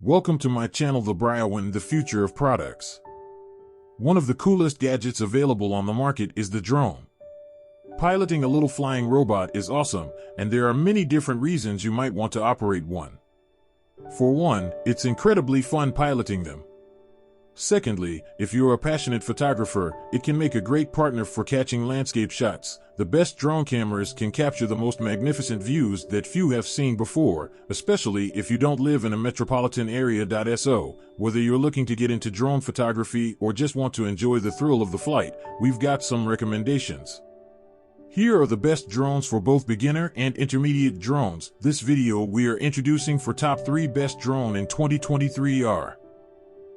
Welcome to my channel THEBRIOWIN, the future of products. One of the coolest gadgets available on the market is the drone. Piloting a little flying robot is awesome, and there are many different reasons you might want to operate one. For one, it's incredibly fun piloting them. Secondly, if you're a passionate photographer, it can make a great partner for catching landscape shots. The best drone cameras can capture the most magnificent views that few have seen before, especially if you don't live in a metropolitan area. So, whether you're looking to get into drone photography or just want to enjoy the thrill of the flight, we've got some recommendations. Here are the best drones for both beginner and intermediate drones. This video we are introducing for top 3 best drone in 2023 are: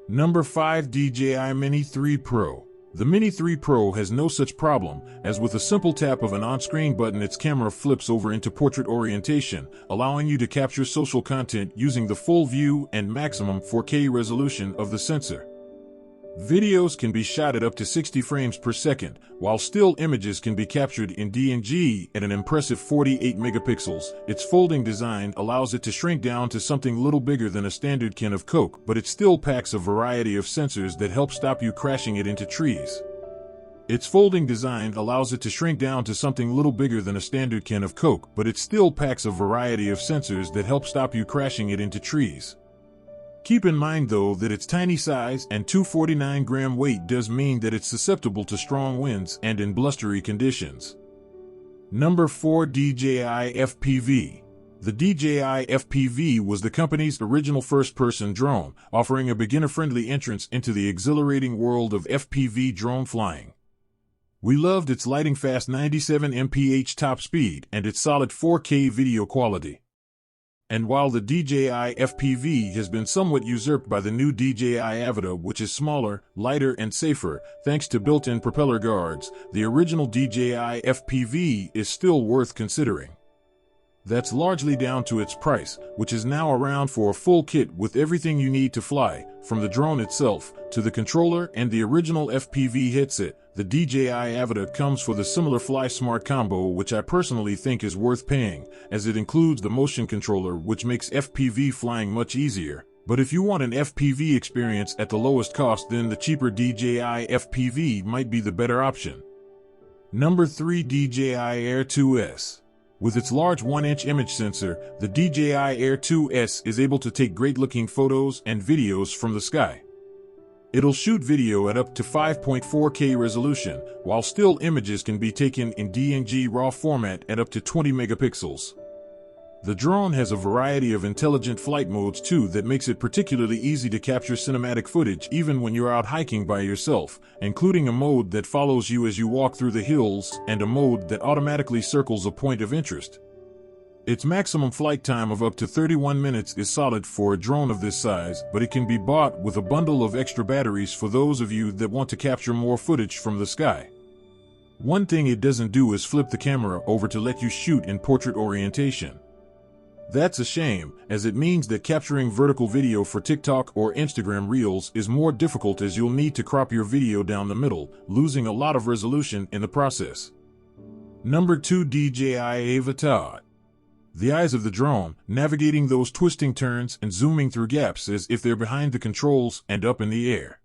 Number 5, DJI Mini 3 Pro. The Mini 3 Pro has no such problem, as with a simple tap of an on-screen button its camera flips over into portrait orientation, allowing you to capture social content using the full view and maximum 4K resolution of the sensor. Videos can be shot at up to 60 frames per second, while still images can be captured in DNG at an impressive 48 megapixels. Its folding design allows it to shrink down to something little bigger than a standard can of Coke, but it still packs a variety of sensors that help stop you crashing it into trees. Its folding design allows it to shrink down to something little bigger than a standard can of Coke, but it still packs a variety of sensors that help stop you crashing it into trees. Keep in mind though that its tiny size and 249-gram weight does mean that it's susceptible to strong winds and in blustery conditions. Number 4, DJI FPV. The DJI FPV was the company's original first-person drone, offering a beginner-friendly entrance into the exhilarating world of FPV drone flying. We loved its lightning-fast 97 mph top speed and its solid 4K video quality. And while the DJI FPV has been somewhat usurped by the new DJI Avata, which is smaller, lighter, and safer, thanks to built-in propeller guards, the original DJI FPV is still worth considering. That's largely down to its price, which is now around for a full kit with everything you need to fly, from the drone itself, to the controller and the original FPV headset. The DJI Avata comes for the similar Fly Smart combo, which I personally think is worth paying, as it includes the motion controller, which makes FPV flying much easier. But if you want an FPV experience at the lowest cost, then the cheaper DJI FPV might be the better option. Number 3, DJI Air 2S. With its large 1-inch image sensor, the DJI Air 2S is able to take great-looking photos and videos from the sky. It'll shoot video at up to 5.4K resolution, while still images can be taken in DNG RAW format at up to 20 megapixels. The drone has a variety of intelligent flight modes too that makes it particularly easy to capture cinematic footage even when you're out hiking by yourself, including a mode that follows you as you walk through the hills and a mode that automatically circles a point of interest. Its maximum flight time of up to 31 minutes is solid for a drone of this size, but it can be bought with a bundle of extra batteries for those of you that want to capture more footage from the sky. One thing it doesn't do is flip the camera over to let you shoot in portrait orientation. That's a shame, as it means that capturing vertical video for TikTok or Instagram Reels is more difficult, as you'll need to crop your video down the middle, losing a lot of resolution in the process. Number 2, DJI Avata. The eyes of the drone, navigating those twisting turns and zooming through gaps as if they're behind the controls and up in the air.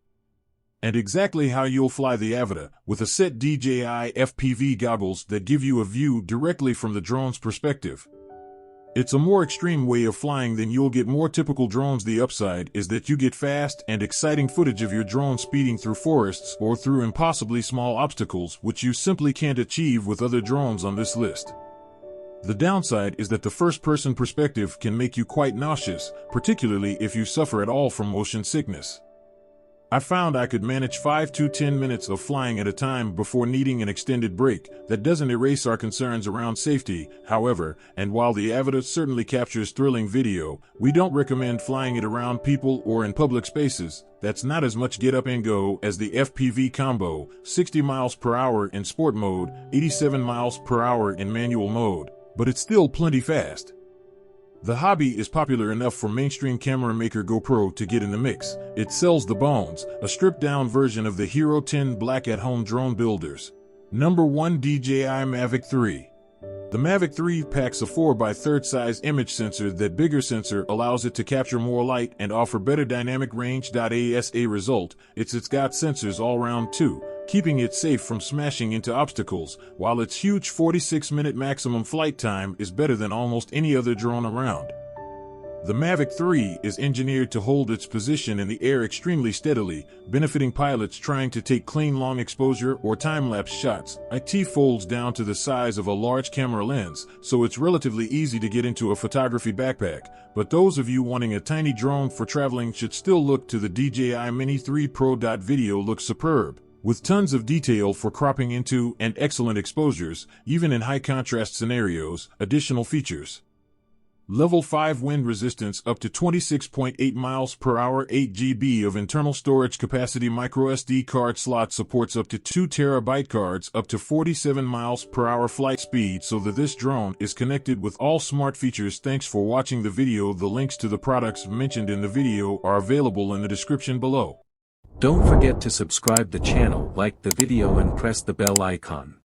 And exactly how you'll fly the Avata, with a set DJI FPV goggles that give you a view directly from the drone's perspective. It's a more extreme way of flying than you'll get more typical drones. The upside is that you get fast and exciting footage of your drone speeding through forests or through impossibly small obstacles, which you simply can't achieve with other drones on this list. The downside is that the first-person perspective can make you quite nauseous, particularly if you suffer at all from motion sickness. I found I could manage 5 to 10 minutes of flying at a time before needing an extended break. That doesn't erase our concerns around safety, however, and while the Avata certainly captures thrilling video, we don't recommend flying it around people or in public spaces. That's not as much get up and go as the FPV combo, 60 miles per hour in sport mode, 87 miles per hour in manual mode. But it's still plenty fast. The hobby is popular enough for mainstream camera maker GoPro to get in the mix. It sells the Bones, a stripped-down version of the Hero 10 Black at home drone builders. Number 1, DJI Mavic 3. The Mavic 3 packs a 4x3 size image sensor. That bigger sensor allows it to capture more light and offer better dynamic range. As a result, it's got sensors all around too, keeping it safe from smashing into obstacles, while its huge 46-minute maximum flight time is better than almost any other drone around. The Mavic 3 is engineered to hold its position in the air extremely steadily, benefiting pilots trying to take clean long exposure or time-lapse shots. It folds down to the size of a large camera lens, so it's relatively easy to get into a photography backpack, but those of you wanting a tiny drone for traveling should still look to the DJI Mini 3 Pro. Video looks superb, with tons of detail for cropping into and excellent exposures, even in high-contrast scenarios. Additional features: Level 5 wind resistance up to 26.8 miles per hour, 8 GB of internal storage capacity, microSD card slot, supports up to 2 terabyte cards, up to 47 miles per hour flight speed, so that this drone is connected with all smart features. Thanks for watching the video. The links to the products mentioned in the video are available in the description below. Don't forget to subscribe the channel, like the video and press the bell icon.